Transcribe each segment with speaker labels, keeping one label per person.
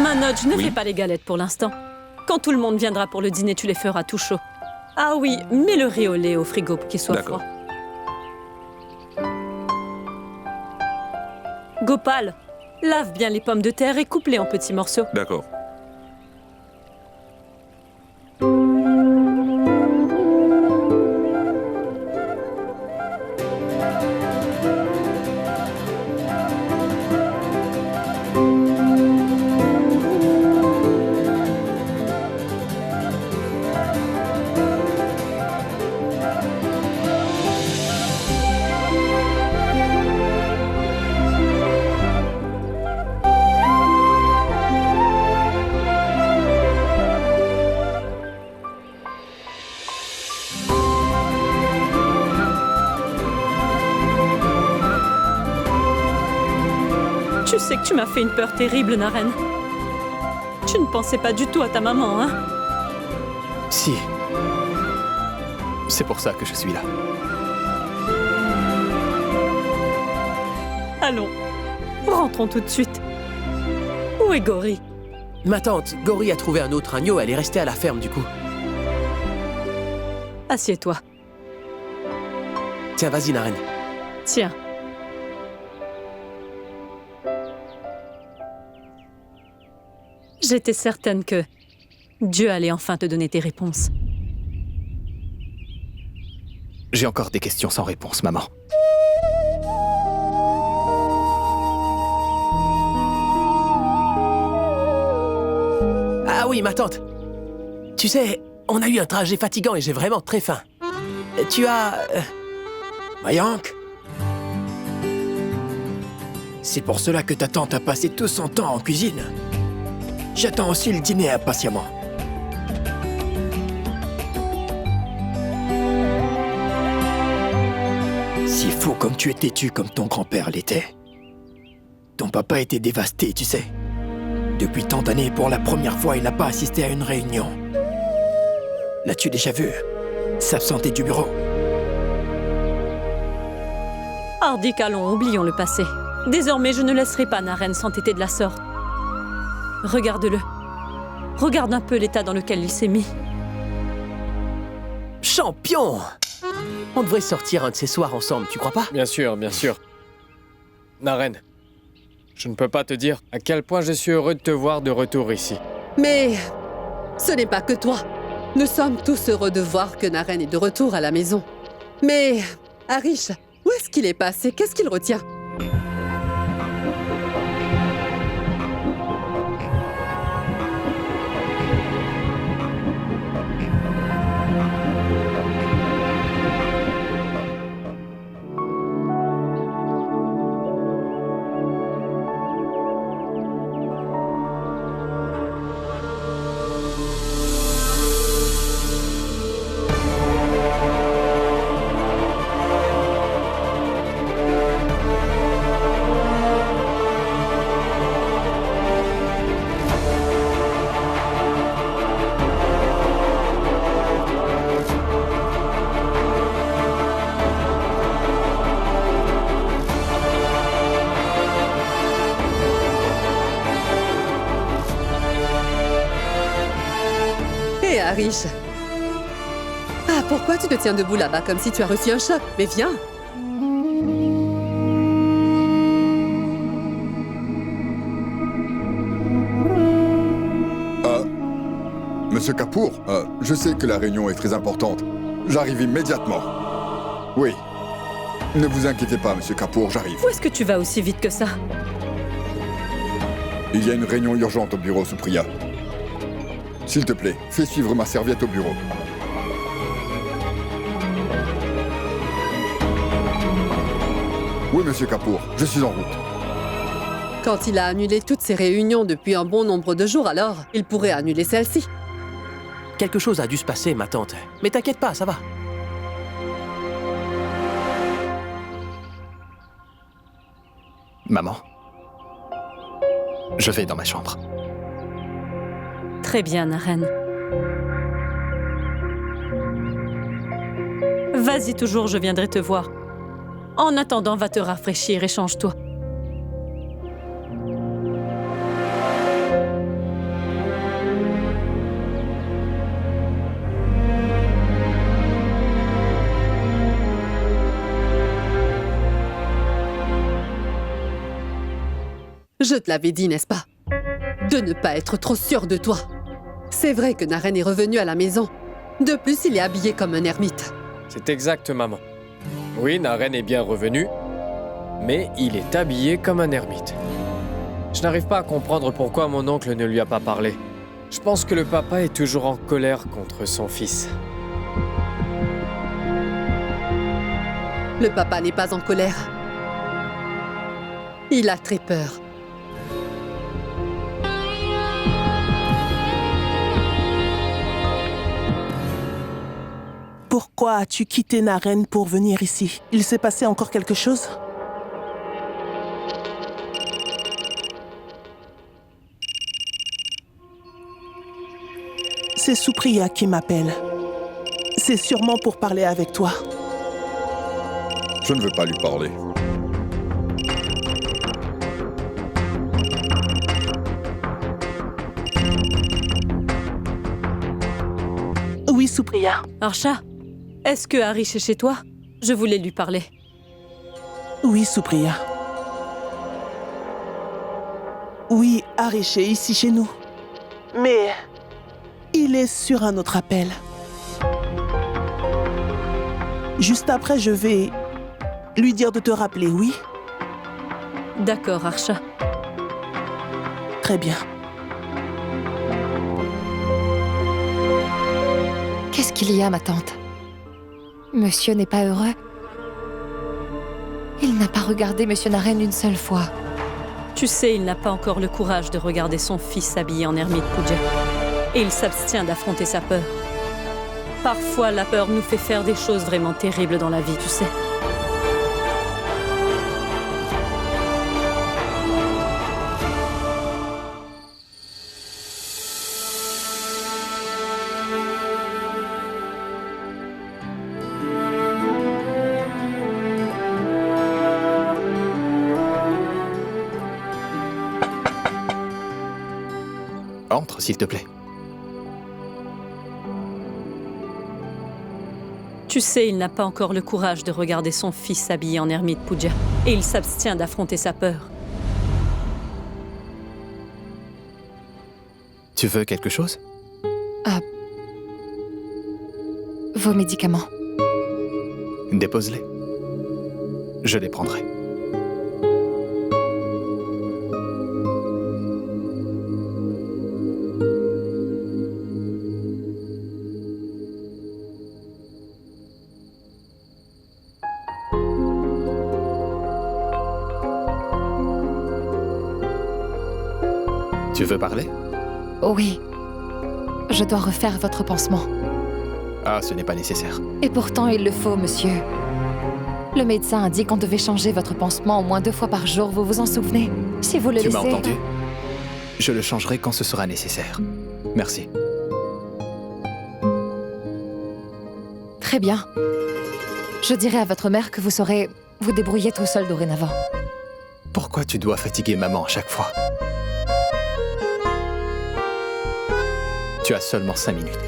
Speaker 1: Manoj, ne
Speaker 2: Oui.
Speaker 1: fais pas les galettes pour l'instant. Quand tout le monde viendra pour le dîner, tu les feras tout chaud. Ah oui, mets le riz au lait au frigo pour qu'il soit
Speaker 2: D'accord.
Speaker 1: froid. Gopal, lave bien les pommes de terre et coupe-les en petits morceaux.
Speaker 2: D'accord.
Speaker 1: Tu sais que tu m'as fait une peur terrible, Naren. Tu ne pensais pas du tout à ta maman, hein?
Speaker 3: Si. C'est pour ça que je suis là.
Speaker 1: Allons, rentrons tout de suite. Où est Gori?
Speaker 3: Ma tante, Gori a trouvé un autre agneau, elle est restée à la ferme du coup.
Speaker 1: Assieds-toi.
Speaker 3: Tiens, vas-y, Naren.
Speaker 1: Tiens. J'étais certaine que Dieu allait enfin te donner tes réponses.
Speaker 3: J'ai encore des questions sans réponse, maman. Ah oui, ma tante. Tu sais, on a eu un trajet fatigant et j'ai vraiment très faim. Tu as...
Speaker 4: Mayank? C'est pour cela que ta tante a passé tout son temps en cuisine. J'attends aussi le dîner impatiemment. Si fou comme tu es têtu comme ton grand-père l'était. Ton papa était dévasté, tu sais. Depuis tant d'années, pour la première fois, il n'a pas assisté à une réunion. L'as-tu déjà vu s'absenter du bureau?
Speaker 1: Hardik, allons, oublions le passé. Désormais, je ne laisserai pas Naren s'entêter de la sorte. Regarde-le. Regarde un peu l'état dans lequel il s'est mis.
Speaker 3: Champion! On devrait sortir un de ces soirs ensemble, tu crois pas?
Speaker 5: Bien sûr, bien sûr. Naren, je ne peux pas te dire à quel point je suis heureux de te voir de retour ici.
Speaker 6: Mais ce n'est pas que toi. Nous sommes tous heureux de voir que Naren est de retour à la maison. Mais Harish, où est-ce qu'il est passé? Qu'est-ce qu'il retient? Hé, Harish. Ah, pourquoi tu te tiens debout là-bas comme si tu as reçu un choc? Mais viens.
Speaker 7: Monsieur Kapoor, je sais que la réunion est très importante. J'arrive immédiatement. Oui. Ne vous inquiétez pas, Monsieur Kapoor, j'arrive.
Speaker 1: Où est-ce que tu vas aussi vite que ça?
Speaker 7: Il y a une réunion urgente au bureau, Supriya. S'il te plaît, fais suivre ma serviette au bureau. Oui, Monsieur Kapoor, je suis en route.
Speaker 6: Quand il a annulé toutes ses réunions depuis un bon nombre de jours, alors il pourrait annuler celle-ci.
Speaker 3: Quelque chose a dû se passer, ma tante. Mais t'inquiète pas, ça va. Maman, je vais dans ma chambre.
Speaker 1: Très bien, Naren. Vas-y toujours, je viendrai te voir. En attendant, va te rafraîchir et change-toi.
Speaker 6: Je te l'avais dit, n'est-ce pas? De ne pas être trop sûr de toi. C'est vrai que Naren est revenu à la maison. De plus, il est habillé comme un ermite.
Speaker 5: C'est exact, maman. Oui, Naren est bien revenu, mais il est habillé comme un ermite. Je n'arrive pas à comprendre pourquoi mon oncle ne lui a pas parlé. Je pense que le papa est toujours en colère contre son fils.
Speaker 6: Le papa n'est pas en colère. Il a très peur.
Speaker 2: Pourquoi as-tu quitté Naren pour venir ici? Il s'est passé encore quelque chose? C'est Supriya qui m'appelle. C'est sûrement pour parler avec toi.
Speaker 7: Je ne veux pas lui parler.
Speaker 2: Oui, Supriya.
Speaker 1: Archa, est-ce que Harish est chez toi? Je voulais lui parler.
Speaker 2: Oui, Supriya. Oui, Harish est ici chez nous. Mais il est sur un autre appel. Juste après, je vais lui dire de te rappeler, oui?
Speaker 1: D'accord, Archa.
Speaker 2: Très bien.
Speaker 8: Qu'est-ce qu'il y a, ma tante? Monsieur n'est pas heureux? Il n'a pas regardé Monsieur Naren une seule fois.
Speaker 1: Tu sais, il n'a pas encore le courage de regarder son fils habillé en ermite Pooja. Et il s'abstient d'affronter sa peur. Parfois, la peur nous fait faire des choses vraiment terribles dans la vie, tu sais.
Speaker 4: Entre, s'il te plaît.
Speaker 1: Tu sais, il n'a pas encore le courage de regarder son fils habillé en ermite Pooja. Et il s'abstient d'affronter sa peur.
Speaker 4: Tu veux quelque chose?
Speaker 8: Vos médicaments.
Speaker 4: Dépose-les. Je les prendrai. Tu veux parler?
Speaker 8: Oui. Je dois refaire votre pansement.
Speaker 4: Ah, ce n'est pas nécessaire.
Speaker 8: Et pourtant, il le faut, monsieur. Le médecin a dit qu'on devait changer votre pansement au moins 2 fois par jour, vous vous en souvenez? Si vous le
Speaker 4: Tu
Speaker 8: laissez...
Speaker 4: m'as entendu? Je le changerai quand ce sera nécessaire. Merci.
Speaker 8: Très bien. Je dirai à votre mère que vous saurez vous débrouiller tout seul dorénavant.
Speaker 4: Pourquoi tu dois fatiguer maman à chaque fois? Tu as seulement 5 minutes.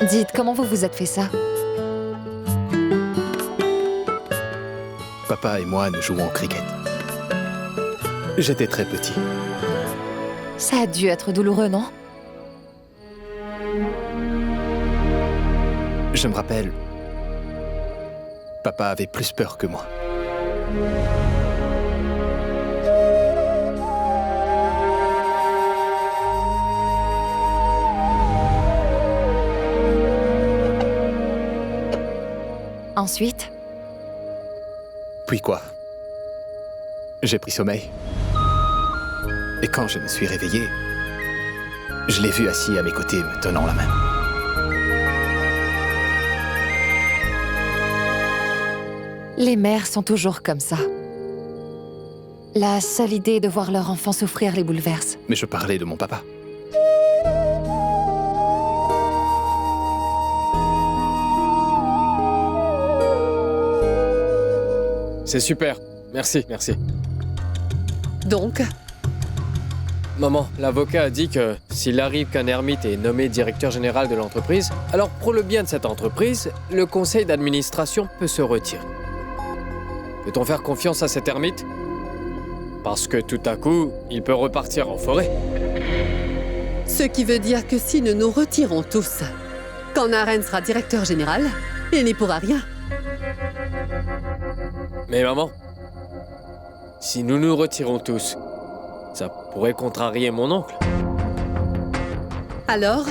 Speaker 8: Dites, comment vous vous êtes fait ça?
Speaker 4: Papa et moi, nous jouons au cricket. J'étais très petit.
Speaker 8: Ça a dû être douloureux, non?
Speaker 4: Je me rappelle, papa avait plus peur que moi.
Speaker 8: Ensuite?
Speaker 4: Puis quoi? J'ai pris sommeil. Et quand je me suis réveillé, je l'ai vu assis à mes côtés, me tenant la main.
Speaker 8: Les mères sont toujours comme ça. La seule idée de voir leur enfant souffrir les bouleverse.
Speaker 9: Mais je parlais de mon papa.
Speaker 5: C'est super. Merci, merci.
Speaker 6: Donc,
Speaker 5: Maman, l'avocat a dit que s'il arrive qu'un ermite est nommé directeur général de l'entreprise, alors pour le bien de cette entreprise, le conseil d'administration peut se retirer. Peut-on faire confiance à cet ermite? Parce que tout à coup, il peut repartir en forêt.
Speaker 6: ce qui veut dire que si nous nous retirons tous, quand Naren sera directeur général, il n'y pourra rien.
Speaker 5: Mais maman, si nous nous retirons tous, ça pourrait contrarier mon oncle.
Speaker 6: Alors,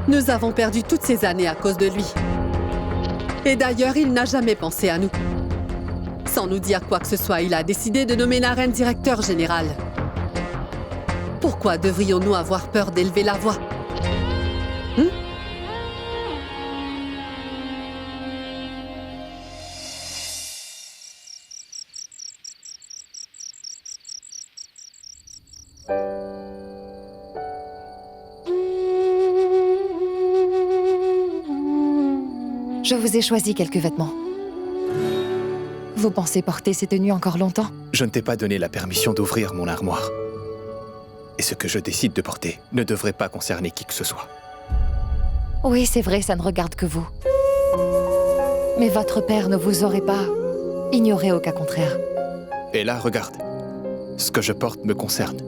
Speaker 6: nous avons perdu toutes ces années à cause de lui. Et d'ailleurs, il n'a jamais pensé à nous. Sans nous dire quoi que ce soit, il a décidé de nommer Naren directeur général. Pourquoi devrions-nous avoir peur d'élever la voix?
Speaker 8: Je vous ai choisi quelques vêtements. Vous pensez porter ces tenues encore longtemps?
Speaker 9: Je ne t'ai pas donné la permission d'ouvrir mon armoire. Et ce que je décide de porter ne devrait pas concerner qui que ce soit.
Speaker 8: Oui, c'est vrai, ça ne regarde que vous. Mais votre père ne vous aurait pas ignoré au cas contraire.
Speaker 9: Et là, regarde. Ce que je porte me concerne.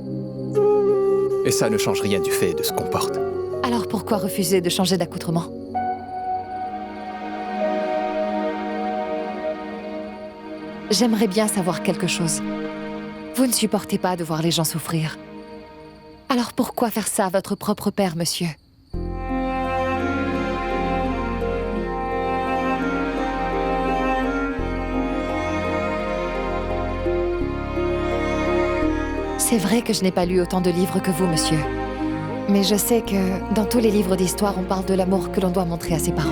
Speaker 9: Et ça ne change rien du fait de ce qu'on porte.
Speaker 8: Alors pourquoi refuser de changer d'accoutrement? J'aimerais bien savoir quelque chose. Vous ne supportez pas de voir les gens souffrir. Alors pourquoi faire ça à votre propre père, monsieur? C'est vrai que je n'ai pas lu autant de livres que vous, monsieur. Mais je sais que dans tous les livres d'histoire, on parle de l'amour que l'on doit montrer à ses parents.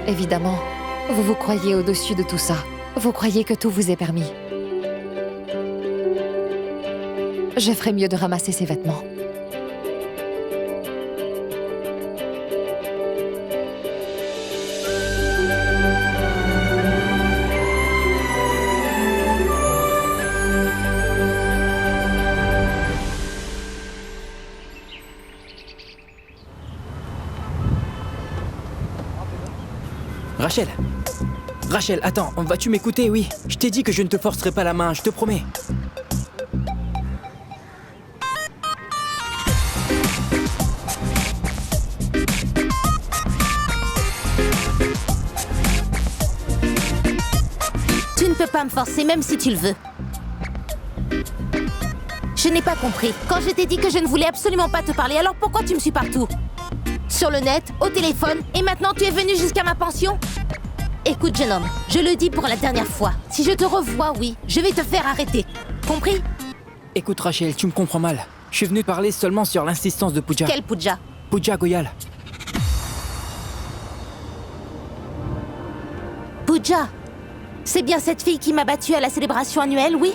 Speaker 8: Évidemment, vous vous croyez au-dessus de tout ça. Vous croyez que tout vous est permis. Je ferais mieux de ramasser ces vêtements.
Speaker 10: Rachel! Rachel, attends, vas-tu m'écouter, oui? Je t'ai dit que je ne te forcerai pas la main, je te promets.
Speaker 11: Tu ne peux pas me forcer, même si tu le veux. Je n'ai pas compris. Quand je t'ai dit que je ne voulais absolument pas te parler, alors pourquoi tu me suis partout? Sur le net, au téléphone, et maintenant tu es venu jusqu'à ma pension? Écoute, jeune homme, je le dis pour la dernière fois. Si je te revois, oui, je vais te faire arrêter. Compris?
Speaker 10: Écoute, Rachel, tu me comprends mal. Je suis venu parler seulement sur l'insistance de Pooja.
Speaker 11: Quel Pooja?
Speaker 10: Pooja Goyal.
Speaker 11: Pooja? C'est bien cette fille qui m'a battue à la célébration annuelle, oui?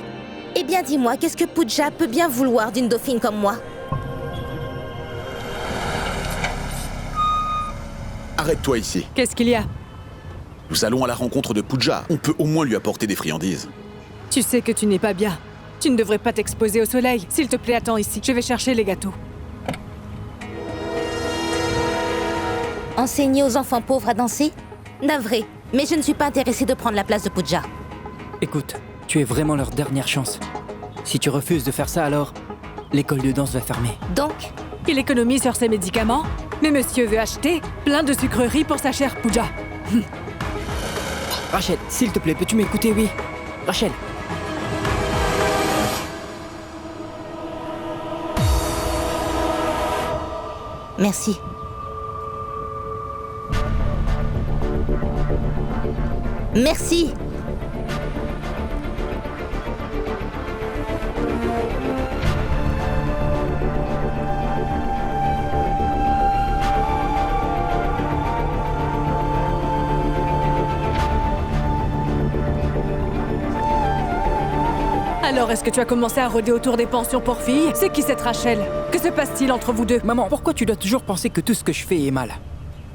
Speaker 11: Eh bien, dis-moi, qu'est-ce que Pooja peut bien vouloir d'une dauphine comme moi?
Speaker 12: Arrête-toi ici.
Speaker 1: Qu'est-ce qu'il y a?
Speaker 12: Nous allons à la rencontre de Pooja. On peut au moins lui apporter des friandises.
Speaker 1: Tu sais que tu n'es pas bien. Tu ne devrais pas t'exposer au soleil. S'il te plaît, attends ici. Je vais chercher les gâteaux.
Speaker 11: Enseigner aux enfants pauvres à danser? Navré, mais je ne suis pas intéressée de prendre la place de Pooja.
Speaker 10: Écoute, tu es vraiment leur dernière chance. Si tu refuses de faire ça, alors l'école de danse va fermer.
Speaker 11: Donc?
Speaker 1: Il économise sur ses médicaments, mais monsieur veut acheter plein de sucreries pour sa chère Pooja.
Speaker 10: Rachel, s'il te plaît, peux-tu m'écouter, oui? Rachel.
Speaker 11: Merci. Merci.
Speaker 13: Alors, est-ce que tu as commencé à rôder autour des pensions pour filles? C'est qui cette Rachel? Que se passe-t-il entre vous deux?
Speaker 10: Maman, pourquoi tu dois toujours penser que tout ce que je fais est mal?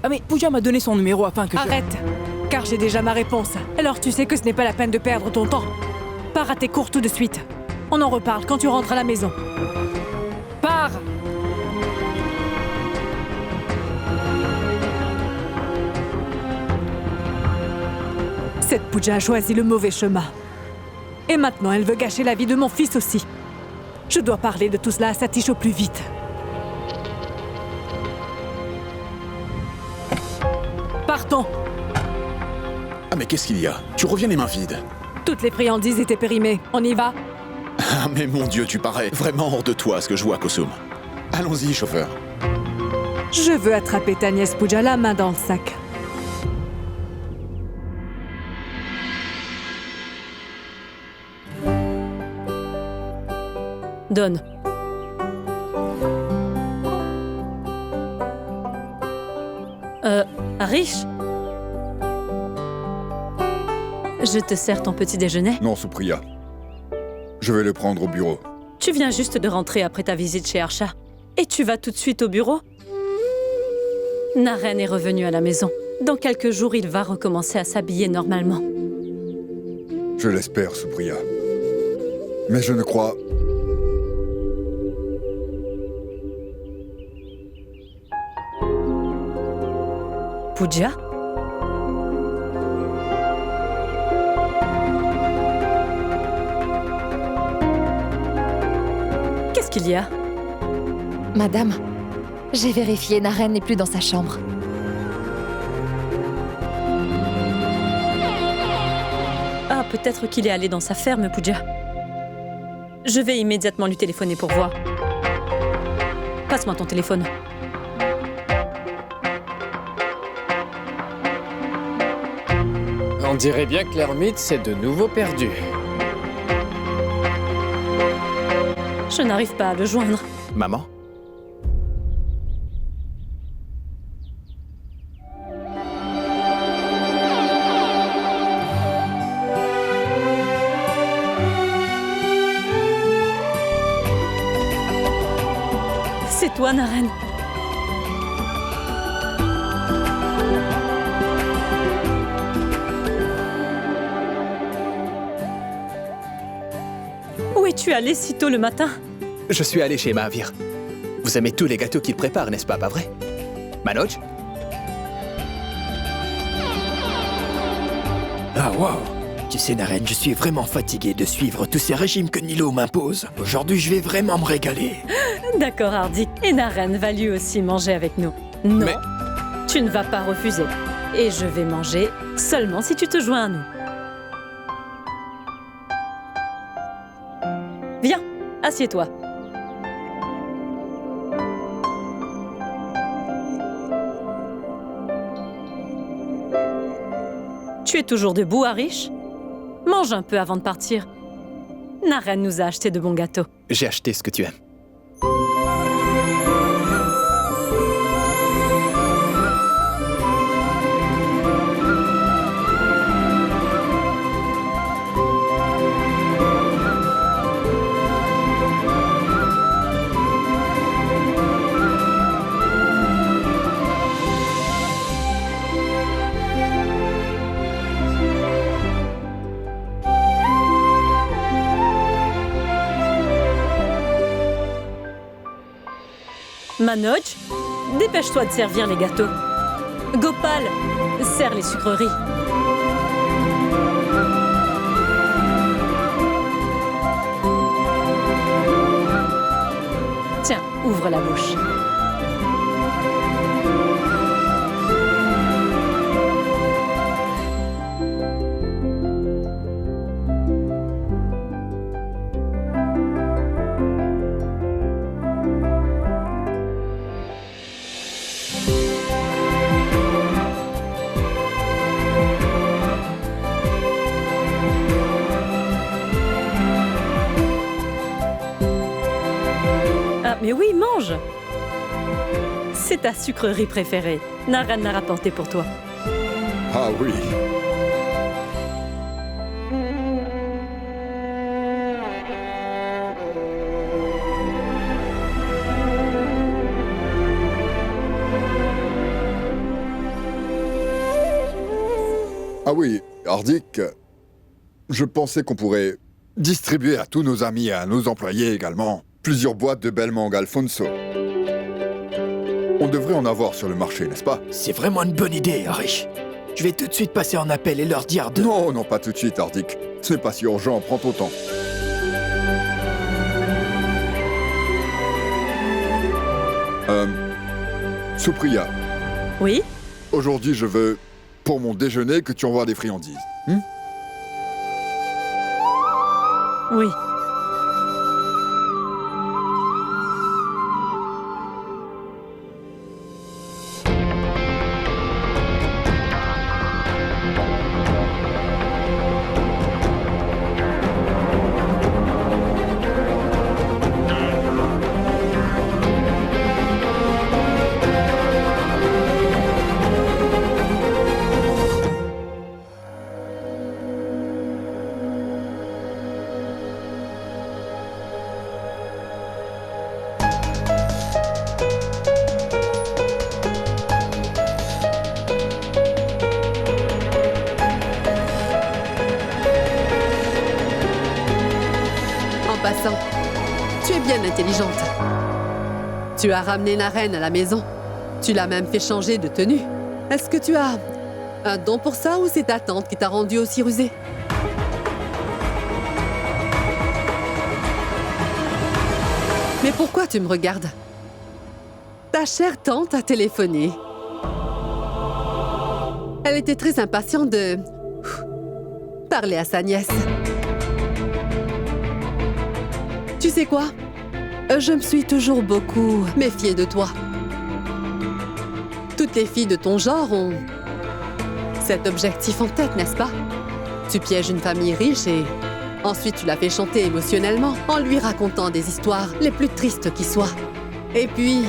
Speaker 10: Ah mais Pooja m'a donné son numéro afin que
Speaker 13: Arrête, car j'ai déjà ma réponse. Alors tu sais que ce n'est pas la peine de perdre ton temps. Pars à tes cours tout de suite. On en reparle quand tu rentres à la maison. Pars! Cette Pooja a choisi le mauvais chemin. Et maintenant, elle veut gâcher la vie de mon fils aussi. Je dois parler de tout cela à Satish au plus vite. Partons!
Speaker 12: Ah mais qu'est-ce qu'il y a? Tu reviens les mains vides.
Speaker 13: Toutes les friandises étaient périmées. On y va?
Speaker 12: Ah mais mon Dieu, tu parais vraiment hors de toi, ce que je vois, Kosum. Allons-y, chauffeur.
Speaker 13: Je veux attraper ta nièce Pooja la main dans le sac.
Speaker 1: Donne. Harish? Je te sers ton petit déjeuner?
Speaker 7: Non, Supriya. Je vais le prendre au bureau.
Speaker 1: Tu viens juste de rentrer après ta visite chez Harsha. Et tu vas tout de suite au bureau? Naren est revenu à la maison. Dans quelques jours, il va recommencer à s'habiller normalement.
Speaker 7: Je l'espère, Supriya. Mais je ne crois...
Speaker 1: Pooja? Qu'est-ce qu'il y a?
Speaker 8: Madame, j'ai vérifié, Naren n'est plus dans sa chambre.
Speaker 1: Ah, peut-être qu'il est allé dans sa ferme, Pooja. Je vais immédiatement lui téléphoner pour voir. Passe-moi ton téléphone.
Speaker 5: On dirait bien que l'ermite s'est de nouveau perdu.
Speaker 1: Je n'arrive pas à le joindre.
Speaker 9: Maman?
Speaker 1: C'est toi, Naren. Où es-tu allé si tôt le matin?
Speaker 9: Je suis allé chez Mahavir. Vous aimez tous les gâteaux qu'il prépare, n'est-ce pas vrai? Manoj?
Speaker 4: Ah waouh! Tu sais Naren, je suis vraiment fatigué de suivre tous ces régimes que Nilo m'impose. Aujourd'hui, je vais vraiment me régaler.
Speaker 1: D'accord, Hardik. Et Naren va lui aussi manger avec nous. Non,
Speaker 9: Mais...
Speaker 1: tu ne vas pas refuser. Et je vais manger seulement si tu te joins à nous. Viens, assieds-toi. Tu es toujours debout, Harish? Mange un peu avant de partir. Naren nous a acheté de bons gâteaux.
Speaker 9: J'ai acheté ce que tu aimes.
Speaker 1: Manoj, dépêche-toi de servir les gâteaux. Gopal, sers les sucreries. Tiens, ouvre la bouche. Mais oui, mange! C'est ta sucrerie préférée. Naren l'a rapportée pour toi.
Speaker 7: Ah oui. Ah oui, Hardik, je pensais qu'on pourrait distribuer à tous nos amis et à nos employés également plusieurs boîtes de belles mangues Alfonso. On devrait en avoir sur le marché, n'est-ce pas?
Speaker 4: C'est vraiment une bonne idée, Harry. Je vais tout de suite passer en appel et leur dire de...
Speaker 7: Non, non, pas tout de suite, Hardik. Ce n'est pas si urgent, prends ton temps. Supriya.
Speaker 1: Oui?
Speaker 7: Aujourd'hui, je veux, pour mon déjeuner, que tu envoies des friandises.
Speaker 1: Oui.
Speaker 6: Passant, tu es bien intelligente. Tu as ramené Naren à la maison. Tu l'as même fait changer de tenue. Est-ce que tu as un don pour ça ou c'est ta tante qui t'a rendu aussi rusée? Mais pourquoi tu me regardes? Ta chère tante a téléphoné. Elle était très impatiente de parler à sa nièce. Tu sais quoi? Je me suis toujours beaucoup méfiée de toi. Toutes les filles de ton genre ont cet objectif en tête, n'est-ce pas? Tu pièges une famille riche et ensuite tu la fais chanter émotionnellement en lui racontant des histoires les plus tristes qui soient. Et puis,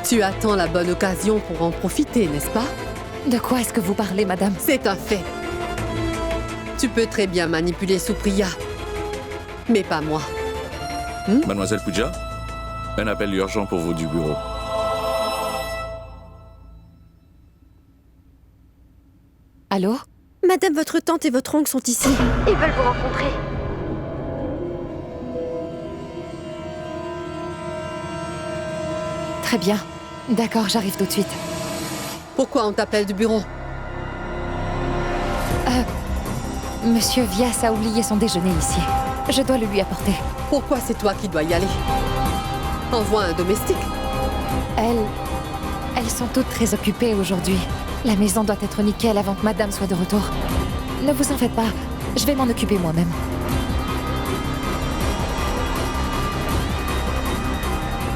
Speaker 6: tu attends la bonne occasion pour en profiter, n'est-ce pas?
Speaker 8: De quoi est-ce que vous parlez, madame?
Speaker 6: C'est un fait. Tu peux très bien manipuler Supriya, mais pas moi.
Speaker 14: Mademoiselle Pooja, un appel urgent pour vous du bureau.
Speaker 8: Allô?
Speaker 15: Madame, votre tante et votre oncle sont ici. Ils veulent vous rencontrer.
Speaker 8: Très bien. D'accord, j'arrive tout de suite.
Speaker 6: Pourquoi on t'appelle du bureau?
Speaker 8: Monsieur Vyas a oublié son déjeuner ici. Je dois le lui apporter.
Speaker 6: Pourquoi c'est toi qui dois y aller? Envoie un domestique.
Speaker 8: Elles sont toutes très occupées aujourd'hui. La maison doit être nickel avant que madame soit de retour. Ne vous en faites pas, je vais m'en occuper moi-même.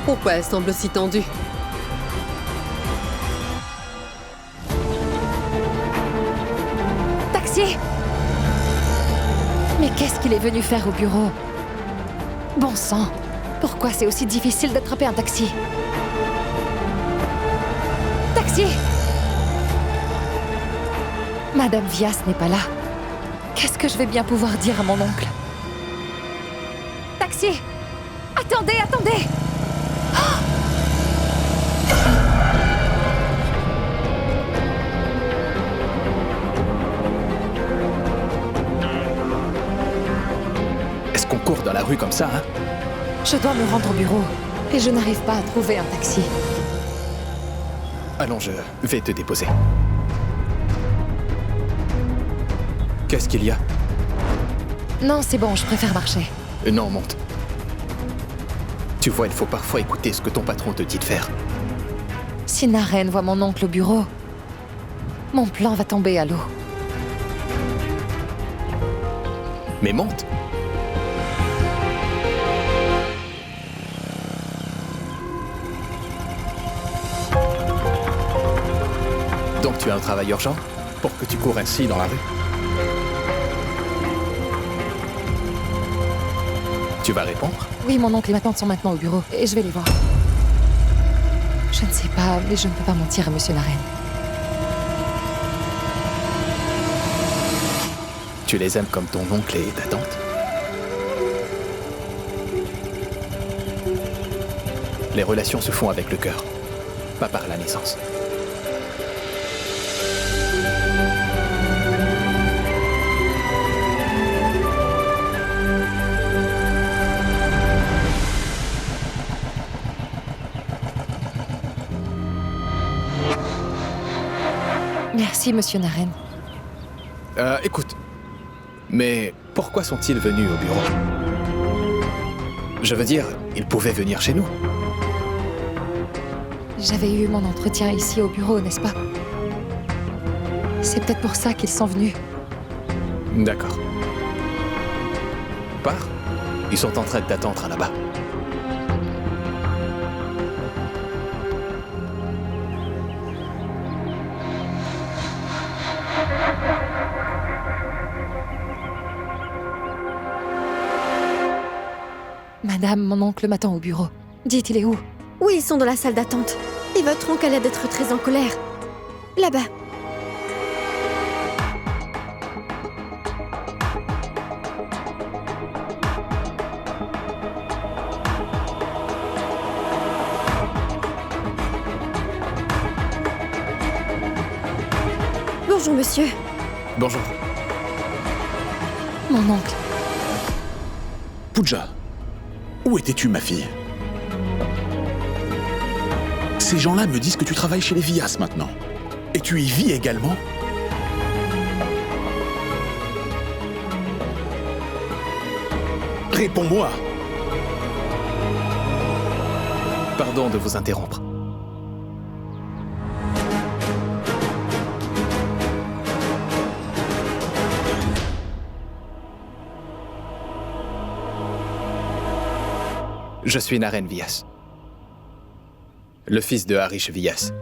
Speaker 6: Pourquoi elle semble si tendue?
Speaker 8: Taxi! Mais qu'est-ce qu'il est venu faire au bureau? Bon sang, pourquoi c'est aussi difficile d'attraper un taxi? Taxi! Madame Vyas n'est pas là. Qu'est-ce que je vais bien pouvoir dire à mon oncle? Taxi! Attendez, attendez!
Speaker 9: Est-ce qu'on court dans la rue comme ça, hein?
Speaker 8: Je dois me rendre au bureau et je n'arrive pas à trouver un taxi.
Speaker 9: Allons, je vais te déposer. Qu'est-ce qu'il y a?
Speaker 8: Non, c'est bon, je préfère marcher.
Speaker 9: Non, monte. Tu vois, il faut parfois écouter ce que ton patron te dit de faire.
Speaker 8: Si Naren voit mon oncle au bureau, mon plan va tomber à l'eau.
Speaker 9: Mais monte! Donc tu as un travail urgent pour que tu cours ainsi dans la rue? Tu vas répondre?
Speaker 8: Oui, mon oncle et ma tante sont maintenant au bureau et je vais les voir. Je ne sais pas, mais je ne peux pas mentir à Monsieur Naren.
Speaker 9: Tu les aimes comme ton oncle et ta tante? Les relations se font avec le cœur, pas par la naissance.
Speaker 8: Merci, monsieur Naren.
Speaker 9: Écoute, mais pourquoi sont-ils venus au bureau? Je veux dire, ils pouvaient venir chez nous.
Speaker 8: J'avais eu mon entretien ici au bureau, n'est-ce pas? C'est peut-être pour ça qu'ils sont venus.
Speaker 9: D'accord. Pars. Ils sont en train de t'attendre là-bas.
Speaker 8: Madame, mon oncle m'attend au bureau. Dites, il est où?
Speaker 15: Oui, ils sont dans la salle d'attente. Et votre oncle a l'air d'être très en colère. Là-bas. Bonjour, monsieur.
Speaker 9: Bonjour.
Speaker 8: Mon oncle.
Speaker 12: Pooja, où étais-tu, ma fille? Ces gens-là me disent que tu travailles chez les Vyas maintenant. Et tu y vis également? Réponds-moi!
Speaker 9: Pardon de vous interrompre. Je suis Naren Vyas, le fils de Harish Vyas.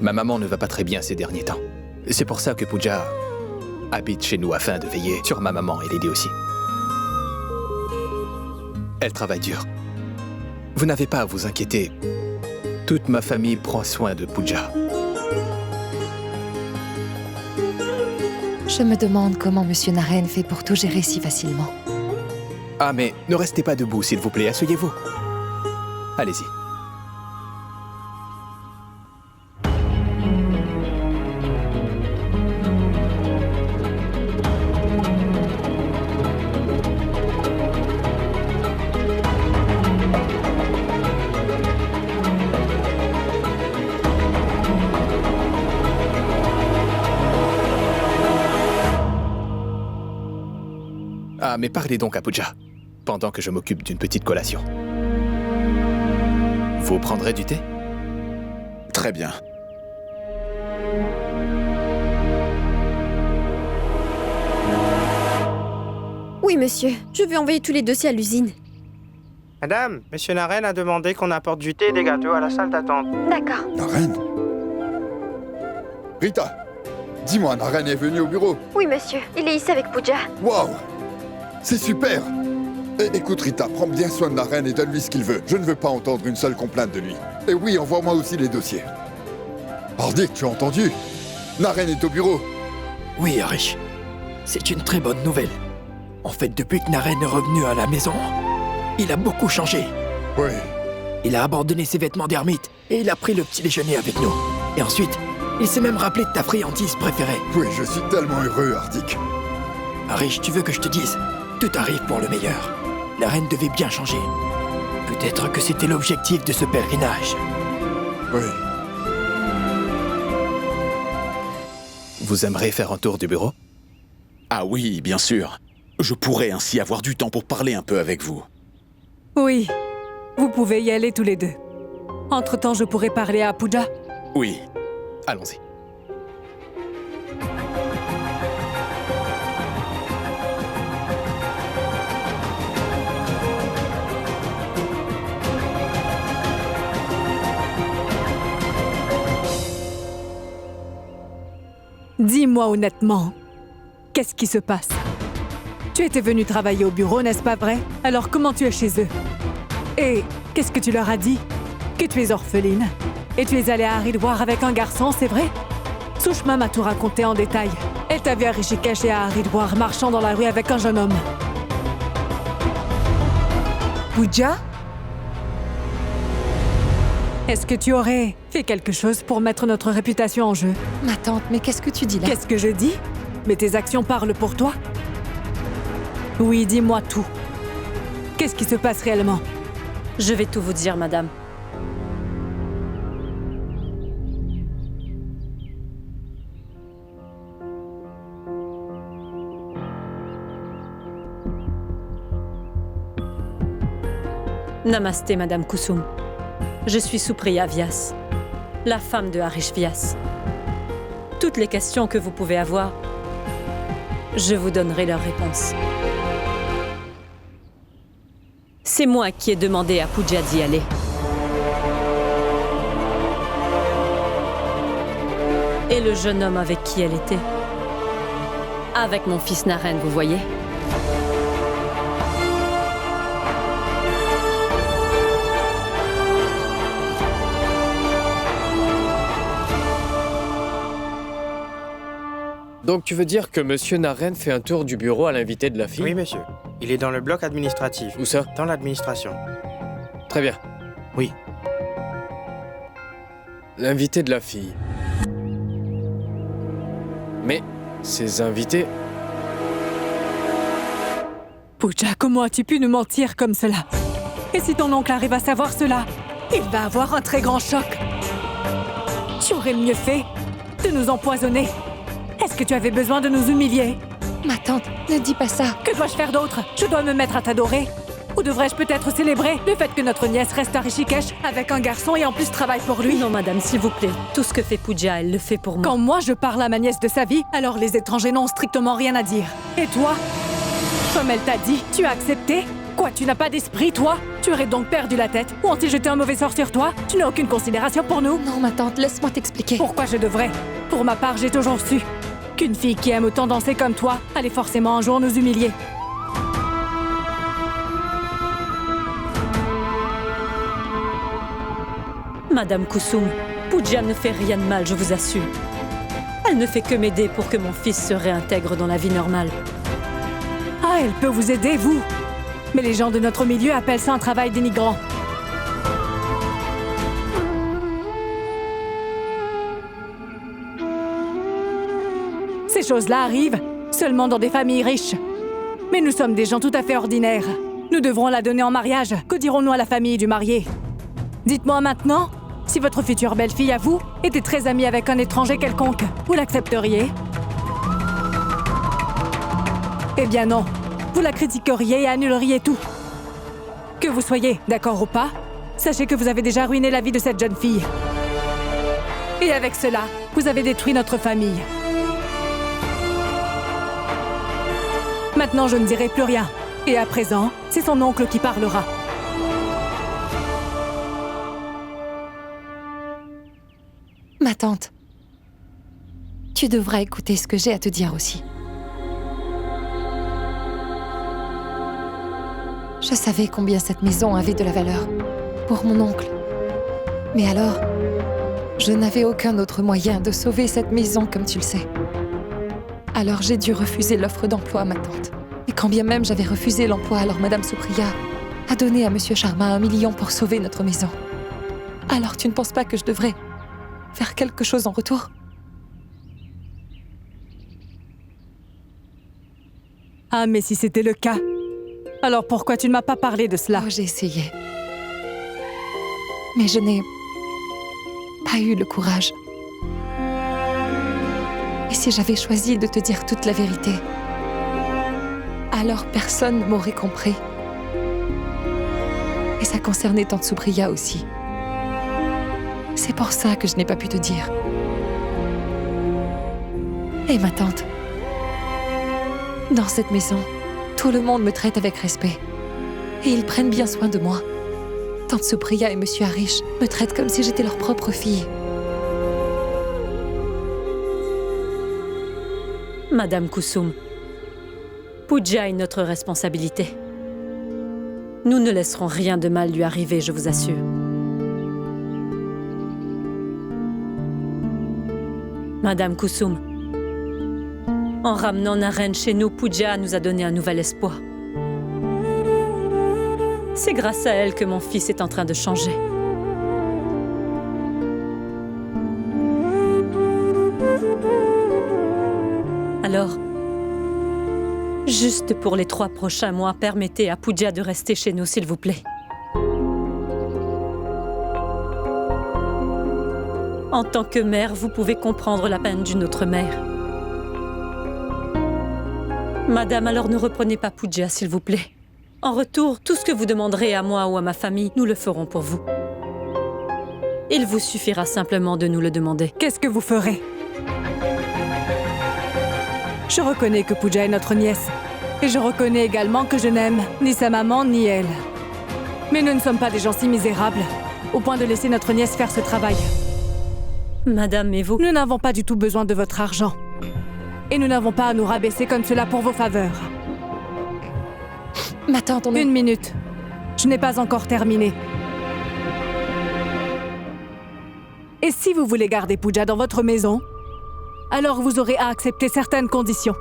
Speaker 9: Ma maman ne va pas très bien ces derniers temps. C'est pour ça que Pooja habite chez nous afin de veiller sur ma maman et l'aider aussi. Elle travaille dur. Vous n'avez pas à vous inquiéter. Toute ma famille prend soin de Pooja.
Speaker 8: Je me demande comment monsieur Naren fait pour tout gérer si facilement.
Speaker 9: Ah, mais ne restez pas debout, s'il vous plaît. Asseyez-vous. Allez-y. Ah, mais parlez donc à Pooja, pendant que je m'occupe d'une petite collation. Vous prendrez du thé?
Speaker 12: Très bien.
Speaker 15: Oui, monsieur. Je vais envoyer tous les dossiers à l'usine.
Speaker 16: Madame, monsieur Naren a demandé qu'on apporte du thé et des gâteaux à la salle d'attente.
Speaker 15: D'accord.
Speaker 7: Naren? Rita, dis-moi, Naren est venu au bureau?
Speaker 15: Oui, monsieur. Il est ici avec Pooja.
Speaker 7: Waouh! C'est super! Écoute, Rita, prends bien soin de Naren et donne-lui ce qu'il veut. Je ne veux pas entendre une seule complainte de lui. Et oui, envoie-moi aussi les dossiers. Hardik, tu as entendu? Naren est au bureau.
Speaker 4: Oui, Harish. C'est une très bonne nouvelle. En fait, depuis que Naren est revenu à la maison, il a beaucoup changé.
Speaker 7: Oui.
Speaker 4: Il a abandonné ses vêtements d'ermite et il a pris le petit déjeuner avec nous. Et ensuite, il s'est même rappelé de ta friandise préférée.
Speaker 7: Oui, je suis tellement heureux, Hardik.
Speaker 4: Harish, tu veux que je te dise? Tout arrive pour le meilleur. La reine devait bien changer. Peut-être que c'était l'objectif de ce pèlerinage.
Speaker 7: Oui.
Speaker 9: Vous aimeriez faire un tour du bureau?
Speaker 12: Ah oui, bien sûr. Je pourrais ainsi avoir du temps pour parler un peu avec vous.
Speaker 13: Oui, vous pouvez y aller tous les deux. Entre-temps, je pourrais parler à Pooja.
Speaker 12: Oui.
Speaker 9: Allons-y.
Speaker 13: Dis-moi honnêtement, qu'est-ce qui se passe? Tu étais venu travailler au bureau, n'est-ce pas vrai? Alors comment tu es chez eux? Et qu'est-ce que tu leur as dit? Que tu es orpheline. Et tu es allée à Haridwar avec un garçon, c'est vrai? Sushma m'a tout raconté en détail. Elle t'a vu à Rishikesh et à Haridwar marchant dans la rue avec un jeune homme. Pooja? Est-ce que tu aurais fait quelque chose pour mettre notre réputation en jeu?
Speaker 8: Ma tante, mais qu'est-ce que tu dis là?
Speaker 13: Qu'est-ce que je dis? Mais tes actions parlent pour toi? Oui, dis-moi tout. Qu'est-ce qui se passe réellement?
Speaker 1: Je vais tout vous dire, madame. Namasté, Madame Kusum. Je suis Supriya Vyas, la femme de Harish Vyas. Toutes les questions que vous pouvez avoir, je vous donnerai leurs réponses. C'est moi qui ai demandé à Pooja d'y aller. Et le jeune homme avec qui elle était. Avec mon fils Naren, vous voyez.
Speaker 5: Donc tu veux dire que Monsieur Naren fait un tour du bureau à l'invité de la fille?
Speaker 16: Oui, monsieur. Il est dans le bloc administratif.
Speaker 5: Où ça?
Speaker 16: Dans l'administration.
Speaker 5: Très bien.
Speaker 16: Oui.
Speaker 5: L'invité de la fille. Mais ces invités...
Speaker 13: Pooja, comment as-tu pu nous mentir comme cela? Et si ton oncle arrive à savoir cela, il va avoir un très grand choc. Tu aurais mieux fait de nous empoisonner. Est-ce que tu avais besoin de nous humilier?
Speaker 8: Ma tante, ne dis pas ça.
Speaker 13: Que dois-je faire d'autre? Je dois me mettre à t'adorer? Ou devrais-je peut-être célébrer le fait que notre nièce reste à Rishikesh avec un garçon et en plus travaille pour lui?
Speaker 1: Non, madame, s'il vous plaît. Tout ce que fait Pooja, elle le fait pour moi.
Speaker 13: Quand moi je parle à ma nièce de sa vie, alors les étrangers n'ont strictement rien à dire. Et toi? Comme elle t'a dit, tu as accepté? Quoi, tu n'as pas d'esprit, toi? Tu aurais donc perdu la tête? Ou ont-ils jeté un mauvais sort sur toi? Tu n'as aucune considération pour nous?
Speaker 8: Non, ma tante, laisse-moi t'expliquer.
Speaker 13: Pourquoi je devrais? Pour ma part, j'ai toujours su qu'une fille qui aime autant danser comme toi allait forcément un jour nous humilier.
Speaker 1: Madame Kusum, Pooja ne fait rien de mal, je vous assure. Elle ne fait que m'aider pour que mon fils se réintègre dans la vie normale.
Speaker 13: Ah, elle peut vous aider, vous? Mais les gens de notre milieu appellent ça un travail dénigrant. Ces choses-là arrivent seulement dans des familles riches. Mais nous sommes des gens tout à fait ordinaires. Nous devrons la donner en mariage. Que dirons-nous à la famille du marié? Dites-moi maintenant, si votre future belle-fille à vous était très amie avec un étranger quelconque, vous l'accepteriez? Eh bien non. Vous la critiqueriez et annuleriez tout. Que vous soyez d'accord ou pas, sachez que vous avez déjà ruiné la vie de cette jeune fille. Et avec cela, vous avez détruit notre famille. Maintenant, je ne dirai plus rien. Et à présent, c'est son oncle qui parlera.
Speaker 8: Ma tante, tu devras écouter ce que j'ai à te dire aussi. Je savais combien cette maison avait de la valeur pour mon oncle. Mais alors, je n'avais aucun autre moyen de sauver cette maison, comme tu le sais. Alors j'ai dû refuser l'offre d'emploi à ma tante. Et quand bien même j'avais refusé l'emploi, alors Madame Supriya a donné à Monsieur Sharma 1 million pour sauver notre maison. Alors tu ne penses pas que je devrais faire quelque chose en retour?
Speaker 13: Ah, mais si c'était le cas, alors pourquoi tu ne m'as pas parlé de cela?
Speaker 8: Oh, j'ai essayé. Mais je n'ai pas eu le courage. Et si j'avais choisi de te dire toute la vérité, alors personne ne m'aurait compris. Et ça concernait tante Supriya aussi. C'est pour ça que je n'ai pas pu te dire. Et ma tante, dans cette maison, tout le monde me traite avec respect. Et ils prennent bien soin de moi. Tante Supriya et Monsieur Harish me traitent comme si j'étais leur propre fille.
Speaker 1: Madame Kusum, Pooja est notre responsabilité. Nous ne laisserons rien de mal lui arriver, je vous assure. Madame Kusum, en ramenant Naren chez nous, Pooja nous a donné un nouvel espoir. C'est grâce à elle que mon fils est en train de changer. Alors, juste pour les 3 prochains mois, permettez à Pooja de rester chez nous, s'il vous plaît. En tant que mère, vous pouvez comprendre la peine d'une autre mère. Madame, alors ne reprenez pas Pooja, s'il vous plaît. En retour, tout ce que vous demanderez à moi ou à ma famille, nous le ferons pour vous. Il vous suffira simplement de nous le demander.
Speaker 13: Qu'est-ce que vous ferez? Je reconnais que Pooja est notre nièce. Et je reconnais également que je n'aime ni sa maman ni elle. Mais nous ne sommes pas des gens si misérables, au point de laisser notre nièce faire ce travail.
Speaker 1: Madame, et vous?
Speaker 13: Nous n'avons pas du tout besoin de votre argent. Et nous n'avons pas à nous rabaisser comme cela pour vos faveurs.
Speaker 8: Ma tante,
Speaker 13: Une minute. Je n'ai pas encore terminé. Et si vous voulez garder Pooja dans votre maison, alors vous aurez à accepter certaines conditions.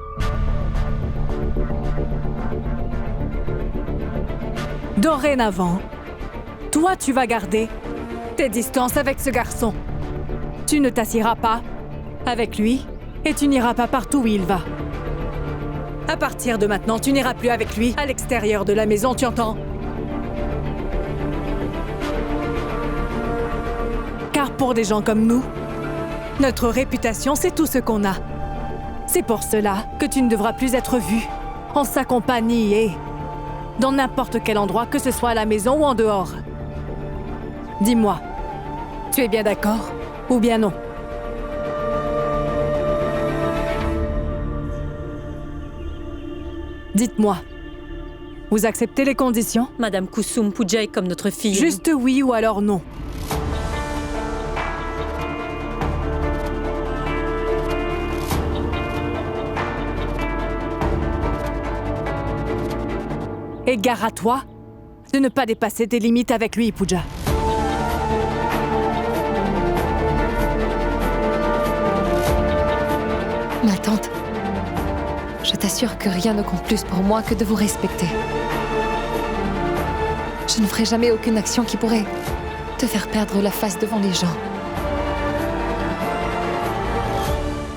Speaker 13: Dorénavant, toi, tu vas garder tes distances avec ce garçon. Tu ne t'assieras pas avec lui et tu n'iras pas partout où il va. À partir de maintenant, tu n'iras plus avec lui à l'extérieur de la maison, tu entends? Car pour des gens comme nous, notre réputation, c'est tout ce qu'on a. C'est pour cela que tu ne devras plus être vu en sa compagnie et dans n'importe quel endroit, que ce soit à la maison ou en dehors. Dis-moi, tu es bien d'accord ou bien non? Dites-moi, vous acceptez les conditions?
Speaker 1: Madame Kusum, Pooja est comme notre fille.
Speaker 13: Juste oui ou alors non. Et gare à toi de ne pas dépasser tes limites avec lui, Pooja.
Speaker 8: Ma tante, je t'assure que rien ne compte plus pour moi que de vous respecter. Je ne ferai jamais aucune action qui pourrait te faire perdre la face devant les gens.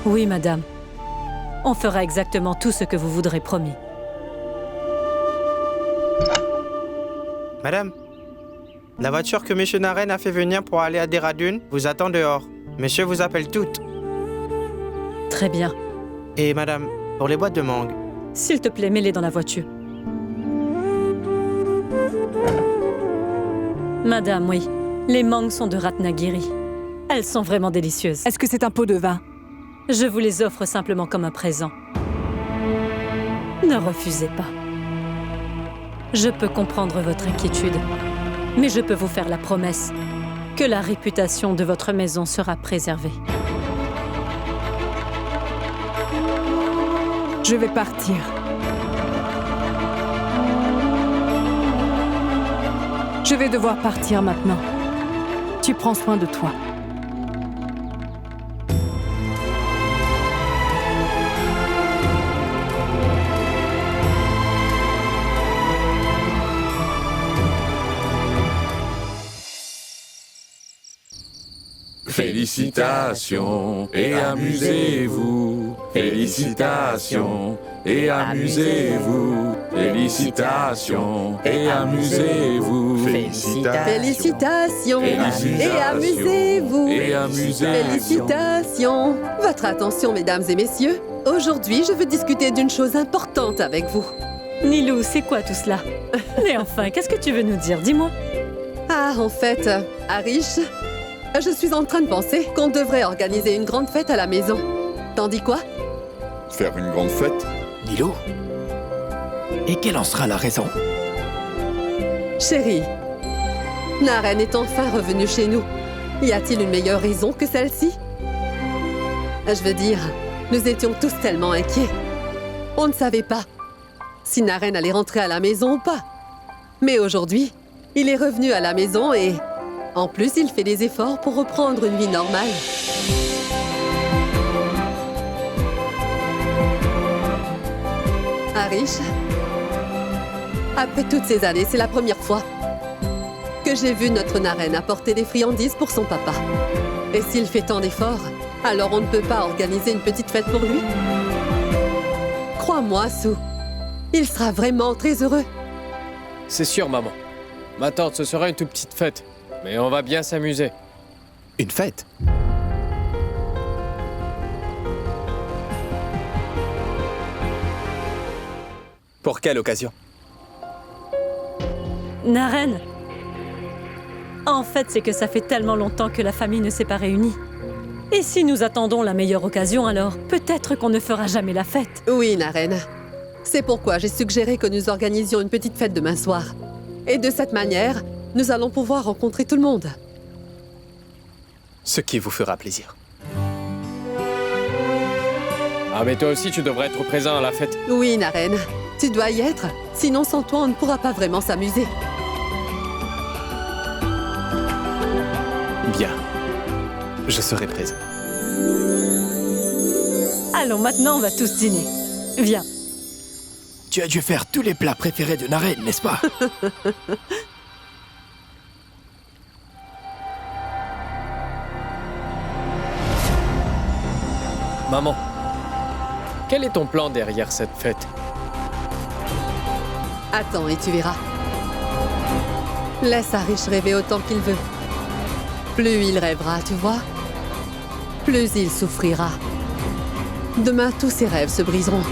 Speaker 1: Oui, madame. On fera exactement tout ce que vous voudrez, promis.
Speaker 16: Madame, la voiture que Monsieur Naren a fait venir pour aller à Dehradun vous attend dehors. Monsieur vous appelle toutes.
Speaker 1: Très bien.
Speaker 16: Et madame, pour les boîtes de mangue.
Speaker 1: S'il te plaît, mets-les dans la voiture. Madame, oui. Les mangues sont de Ratnagiri. Elles sont vraiment délicieuses.
Speaker 13: Est-ce que c'est un pot de vin?
Speaker 1: Je vous les offre simplement comme un présent. Ne refusez pas. Je peux comprendre votre inquiétude, mais je peux vous faire la promesse que la réputation de votre maison sera préservée.
Speaker 13: Je vais partir. Je vais devoir partir maintenant. Tu prends soin de toi.
Speaker 14: Félicitations et amusez-vous. Félicitations et amusez-vous. Félicitations et amusez-vous.
Speaker 6: Félicitations et amusez-vous. Félicitations. Votre attention, mesdames et messieurs. Aujourd'hui, je veux discuter d'une chose importante avec vous.
Speaker 1: Nilou, c'est quoi tout cela? Mais enfin, qu'est-ce que tu veux nous dire? Dis-moi.
Speaker 6: Ah, en fait, Arish, je suis en train de penser qu'on devrait organiser une grande fête à la maison. T'en dis quoi?
Speaker 7: Faire une grande fête?
Speaker 4: Nilou? Et quelle en sera la raison?
Speaker 6: Chérie, Naren est enfin revenu chez nous. Y a-t-il une meilleure raison que celle-ci? Je veux dire, nous étions tous tellement inquiets. On ne savait pas si Naren allait rentrer à la maison ou pas. Mais aujourd'hui, il est revenu à la maison et... en plus, il fait des efforts pour reprendre une vie normale. Arish, après toutes ces années, c'est la première fois que j'ai vu notre Naren apporter des friandises pour son papa. Et s'il fait tant d'efforts, alors on ne peut pas organiser une petite fête pour lui? Crois-moi, Sue, il sera vraiment très heureux.
Speaker 5: C'est sûr, maman. Ma tante, ce sera une toute petite fête. Mais on va bien s'amuser.
Speaker 9: Une fête? Pour quelle occasion?
Speaker 1: Naren. En fait, c'est que ça fait tellement longtemps que la famille ne s'est pas réunie. Et si nous attendons la meilleure occasion, alors peut-être qu'on ne fera jamais la fête.
Speaker 6: Oui, Naren. C'est pourquoi j'ai suggéré que nous organisions une petite fête demain soir. Et de cette manière, nous allons pouvoir rencontrer tout le monde.
Speaker 9: Ce qui vous fera plaisir.
Speaker 5: Ah, mais toi aussi, tu devrais être présent à la fête.
Speaker 6: Oui, Naren. Tu dois y être. Sinon, sans toi, on ne pourra pas vraiment s'amuser.
Speaker 9: Bien. Je serai présent.
Speaker 1: Allons, maintenant, on va tous dîner. Viens.
Speaker 4: Tu as dû faire tous les plats préférés de Naren, n'est-ce pas?
Speaker 5: Maman, quel est ton plan derrière cette fête?
Speaker 6: Attends et tu verras. Laisse Arish rêver autant qu'il veut. Plus il rêvera, tu vois, plus il souffrira. Demain, tous ses rêves se briseront.